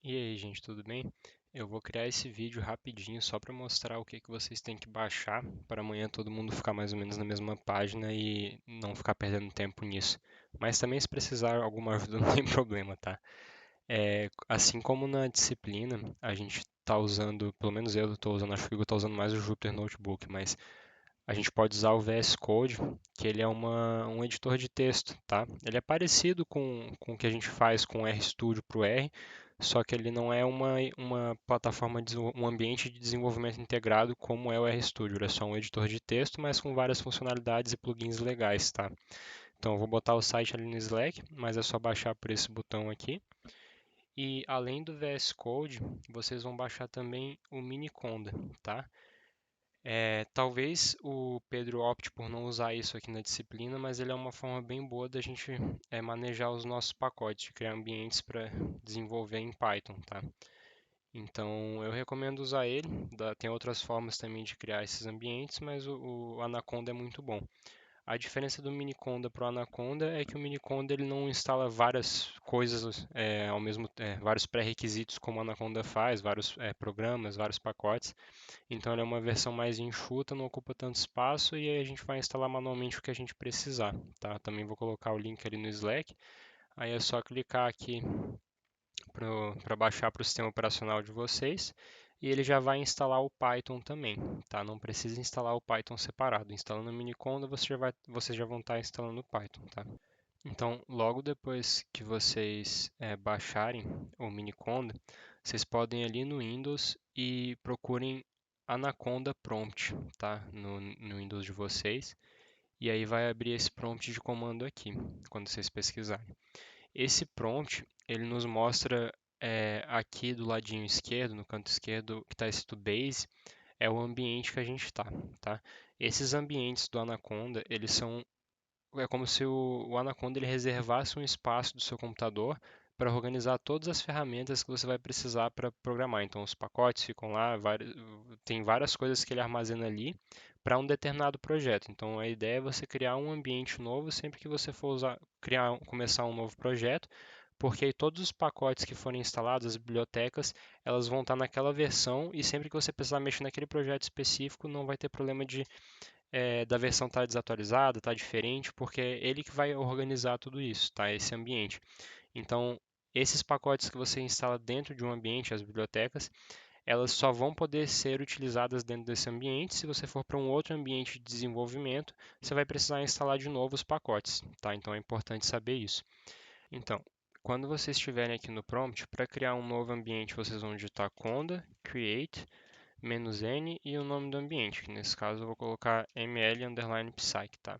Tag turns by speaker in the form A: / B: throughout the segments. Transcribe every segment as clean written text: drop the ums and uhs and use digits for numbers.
A: E aí, gente, tudo bem? Eu vou criar esse vídeo rapidinho só para mostrar o que que vocês têm que baixar para amanhã todo mundo ficar mais ou menos na mesma página e não ficar perdendo tempo nisso. Mas também se precisar alguma ajuda não tem problema, tá? Assim como na disciplina, a gente está usando, pelo menos eu estou usando, acho que eu estou usando mais o Jupyter Notebook, mas a gente pode usar o VS Code, que ele é um editor de texto, tá? Ele é parecido com o que a gente faz com o RStudio para o R, só que ele não é uma plataforma, um ambiente de desenvolvimento integrado como é o RStudio. Ele é só um editor de texto, mas com várias funcionalidades e plugins legais, tá? Então eu vou botar o site ali no Slack, mas é só baixar por esse botão aqui. E além do VS Code, vocês vão baixar também o Miniconda, tá? Talvez o Pedro opte por não usar isso aqui na disciplina, mas ele é uma forma bem boa da gente manejar os nossos pacotes, de criar ambientes para desenvolver em Python, tá? Então eu recomendo usar ele. Tem outras formas também de criar esses ambientes, mas o Anaconda é muito bom. A diferença do Miniconda para o Anaconda é que o Miniconda ele não instala várias coisas ao mesmo vários pré-requisitos como o Anaconda faz, vários programas, vários pacotes. Então ela é uma versão mais enxuta, não ocupa tanto espaço e aí a gente vai instalar manualmente o que a gente precisar, tá? Também vou colocar o link ali no Slack. Aí é só clicar aqui para baixar para o sistema operacional de vocês e ele já vai instalar o Python também, tá? Não precisa instalar o Python separado. Instalando o Miniconda, vocês já vão estar instalando o Python, tá? Então, logo depois que vocês baixarem o Miniconda, vocês podem ir ali no Windows e procurem Anaconda Prompt, tá? No Windows de vocês. E aí vai abrir esse prompt de comando aqui, quando vocês pesquisarem. Esse prompt, ele nos mostra aqui do ladinho esquerdo, no canto esquerdo, que está escrito Base, é o ambiente que a gente está, tá? Esses ambientes do Anaconda, eles são como se o Anaconda ele reservasse um espaço do seu computador para organizar todas as ferramentas que você vai precisar para programar. Então, os pacotes ficam lá, tem várias coisas que ele armazena ali para um determinado projeto. Então, a ideia é você criar um ambiente novo sempre que você for começar um novo projeto, porque aí todos os pacotes que forem instalados, as bibliotecas, elas vão estar naquela versão e sempre que você precisar mexer naquele projeto específico, não vai ter problema da versão estar desatualizada, estar diferente, porque é ele que vai organizar tudo isso, tá? Esse ambiente. Então, esses pacotes que você instala dentro de um ambiente, as bibliotecas, elas só vão poder ser utilizadas dentro desse ambiente. Se você for para um outro ambiente de desenvolvimento, você vai precisar instalar de novo os pacotes, tá? Então é importante saber isso. Então, quando vocês estiverem aqui no prompt, para criar um novo ambiente, vocês vão digitar conda create "-n" e o nome do ambiente, que nesse caso eu vou colocar ml_psych, tá?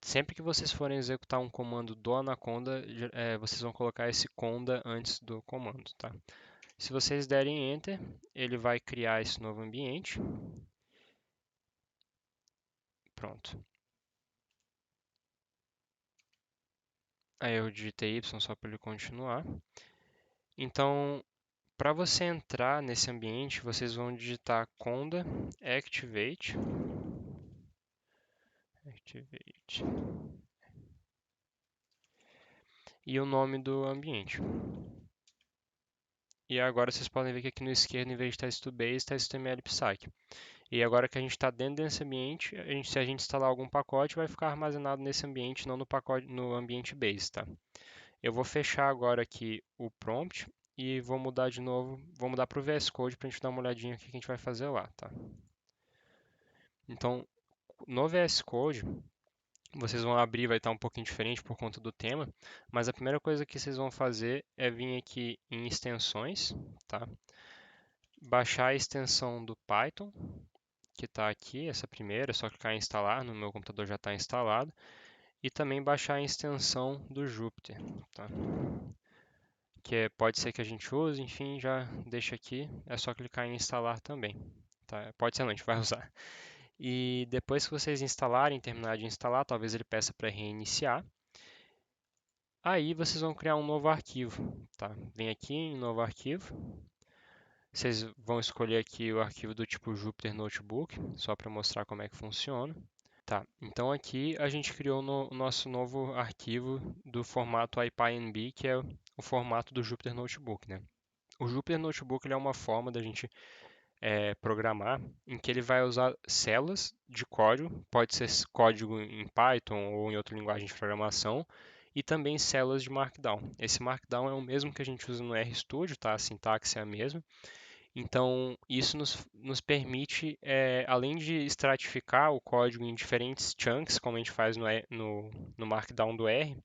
A: Sempre que vocês forem executar um comando do Anaconda, vocês vão colocar esse conda antes do comando, tá? Se vocês derem Enter, ele vai criar esse novo ambiente. Pronto. Aí eu digitei Y só para ele continuar. Então, para você entrar nesse ambiente, vocês vão digitar conda activate e o nome do ambiente. E agora vocês podem ver que aqui no esquerdo, em vez de estar escrito base, está escrito mlpsych. E agora que a gente está dentro desse ambiente, se a gente instalar algum pacote, vai ficar armazenado nesse ambiente, não no pacote, no ambiente base, tá? Eu vou fechar agora aqui o prompt e vou mudar de novo, vou mudar para o VS Code para a gente dar uma olhadinha aqui que a gente vai fazer lá, tá? Então, no VS Code, vocês vão abrir, vai estar um pouquinho diferente por conta do tema, mas a primeira coisa que vocês vão fazer é vir aqui em extensões, tá? Baixar a extensão do Python, que está aqui, essa primeira, é só clicar em instalar, no meu computador já está instalado, e também baixar a extensão do Jupyter, tá? Pode ser que a gente use, enfim, já deixa aqui, é só clicar em instalar também, tá? Pode ser não, a gente vai usar. E depois que vocês instalarem, terminar de instalar, talvez ele peça para reiniciar. Aí vocês vão criar um novo arquivo, tá? Vem aqui em novo arquivo. Vocês vão escolher aqui o arquivo do tipo Jupyter Notebook, só para mostrar como é que funciona. Tá, então aqui a gente criou o nosso novo arquivo do formato IPyNB, que é o formato do Jupyter Notebook, né? O Jupyter Notebook ele é uma forma da gente programar em que ele vai usar células de código, pode ser código em Python ou em outra linguagem de programação, e também células de Markdown. Esse Markdown é o mesmo que a gente usa no RStudio, tá? A sintaxe é a mesma. Então, isso nos permite, além de estratificar o código em diferentes chunks, como a gente faz no Markdown do R,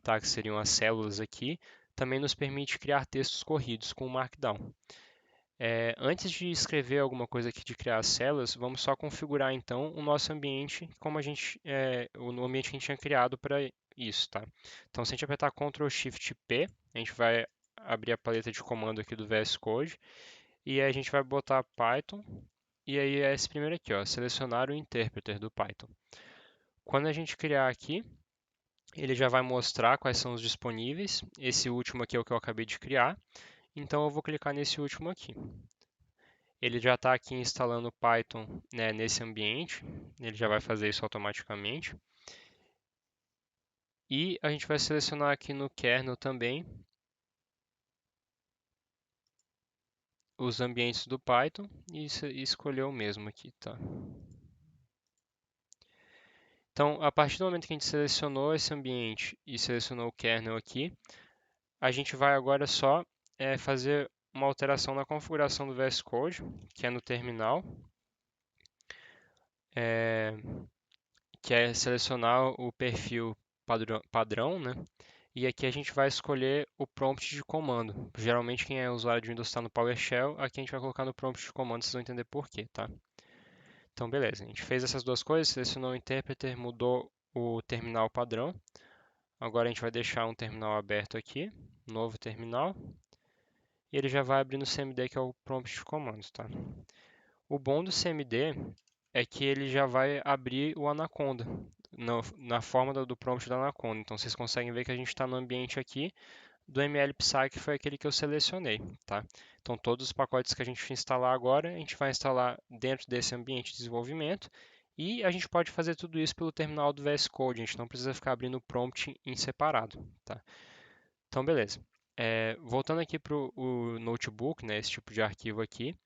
A: tá? Que seriam as células aqui, também nos permite criar textos corridos com o Markdown. Antes de escrever alguma coisa aqui de criar as células, vamos só configurar então o nosso ambiente como o ambiente que a gente tinha criado para isso, tá? Então, se a gente apertar Ctrl Shift P, a gente vai abrir a paleta de comando aqui do VS Code e aí a gente vai botar Python e aí é esse primeiro aqui, ó, selecionar o interpreter do Python. Quando a gente criar aqui, ele já vai mostrar quais são os disponíveis. Esse último aqui é o que eu acabei de criar, então eu vou clicar nesse último aqui. Ele já está aqui instalando Python, né, nesse ambiente, ele já vai fazer isso automaticamente. E a gente vai selecionar aqui no kernel também os ambientes do Python e escolher o mesmo aqui, tá? Então, a partir do momento que a gente selecionou esse ambiente e selecionou o kernel aqui, a gente vai agora só fazer uma alteração na configuração do VS Code, que é no terminal, que é selecionar o perfil padrão, né? E aqui a gente vai escolher o prompt de comando. Geralmente quem é usuário de Windows está no PowerShell, aqui a gente vai colocar no prompt de comando, vocês vão entender por quê, tá? Então beleza, a gente fez essas duas coisas, selecionou o interpreter, mudou o terminal padrão. Agora a gente vai deixar um terminal aberto aqui, novo terminal, e ele já vai abrir no CMD, que é o prompt de comandos, tá? O bom do CMD é que ele já vai abrir o Anaconda, na forma do prompt da Anaconda. Então vocês conseguem ver que a gente está no ambiente aqui do MLPsy, que foi aquele que eu selecionei, tá? Então todos os pacotes que a gente instalar agora, a gente vai instalar dentro desse ambiente de desenvolvimento e a gente pode fazer tudo isso pelo terminal do VS Code, a gente não precisa ficar abrindo o prompt em separado, tá? Então beleza. Voltando aqui para o notebook, né, esse tipo de arquivo aqui,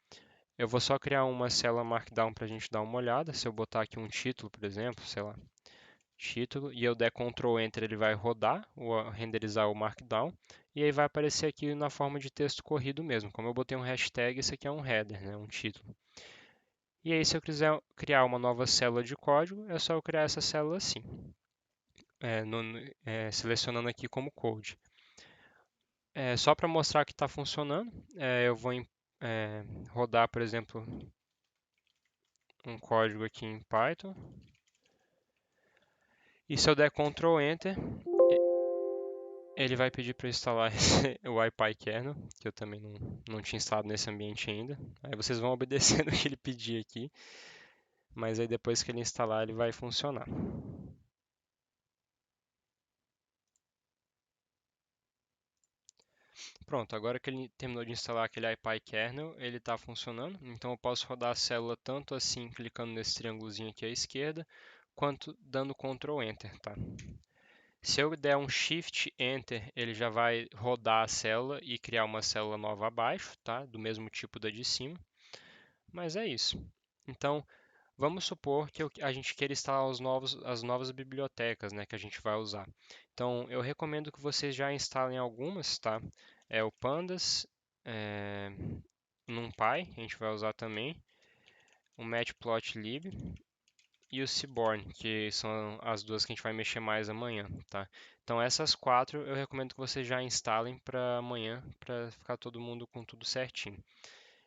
A: eu vou só criar uma célula Markdown para a gente dar uma olhada. Se eu botar aqui um título, por exemplo, sei lá, título, e eu der Ctrl Enter, ele vai rodar, renderizar o Markdown, e aí vai aparecer aqui na forma de texto corrido mesmo. Como eu botei um hashtag, esse aqui é um header, né, um título. E aí, se eu quiser criar uma nova célula de código, é só eu criar essa célula assim, selecionando aqui como code. Só para mostrar que está funcionando, eu vou rodar, por exemplo, um código aqui em Python. E se eu der Ctrl Enter, ele vai pedir para eu instalar o IPyKernel, que eu também não tinha instalado nesse ambiente ainda. Aí vocês vão obedecendo o que ele pedir aqui, mas aí depois que ele instalar, ele vai funcionar. Pronto, agora que ele terminou de instalar aquele IPyKernel, ele está funcionando. Então eu posso rodar a célula tanto assim, clicando nesse triângulozinho aqui à esquerda, quanto dando Ctrl Enter, tá? Se eu der um Shift Enter, ele já vai rodar a célula e criar uma célula nova abaixo, tá? Do mesmo tipo da de cima. Mas é isso. Então, vamos supor que a gente queira instalar as novas bibliotecas, né, que a gente vai usar. Então, eu recomendo que vocês já instalem algumas, tá? O Pandas, é, NumPy, a gente vai usar também, o Matplotlib e o Seaborn, que são as duas que a gente vai mexer mais amanhã, tá? Então essas quatro eu recomendo que vocês já instalem para amanhã, para ficar todo mundo com tudo certinho.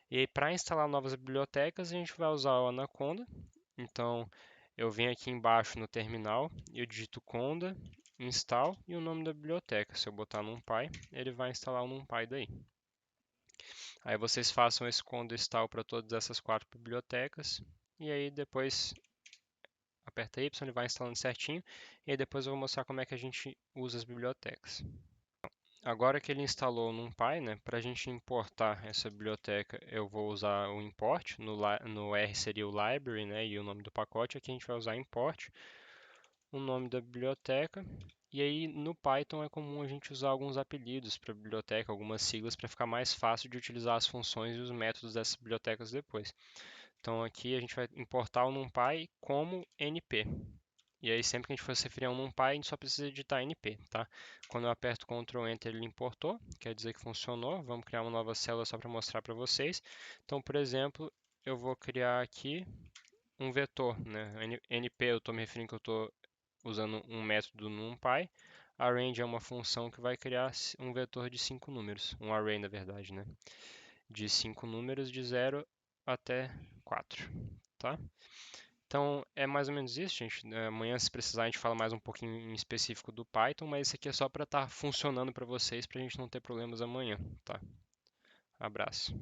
A: E aí para instalar novas bibliotecas a gente vai usar o Anaconda. Então eu venho aqui embaixo no terminal, eu digito conda, install e o nome da biblioteca. Se eu botar NumPy, ele vai instalar o NumPy daí. Aí vocês façam esse conda install para todas essas quatro bibliotecas e aí depois aperta Y, ele vai instalando certinho, e aí depois eu vou mostrar como é que a gente usa as bibliotecas. Agora que ele instalou o NumPy, né, para a gente importar essa biblioteca, eu vou usar o import, no R seria o library, né, e o nome do pacote, aqui a gente vai usar import. o nome da biblioteca. E aí no Python é comum a gente usar alguns apelidos para a biblioteca, algumas siglas para ficar mais fácil de utilizar as funções e os métodos dessas bibliotecas depois. Então aqui a gente vai importar o NumPy como NP. E aí sempre que a gente for se referir a um NumPy, a gente só precisa digitar NP, tá? Quando eu aperto Ctrl Enter, ele importou, quer dizer que funcionou. Vamos criar uma nova célula só para mostrar para vocês. Então, por exemplo, eu vou criar aqui um vetor, né? NP eu estou me referindo que eu estou usando um método do NumPy. Arrange é uma função que vai criar um vetor de 5 números, um array na verdade, né? De 5 números de 0 até 4, tá? Então é mais ou menos isso, gente. Amanhã, se precisar, a gente fala mais um pouquinho em específico do Python, mas isso aqui é só para estar funcionando para vocês, para a gente não ter problemas amanhã, tá? Abraço.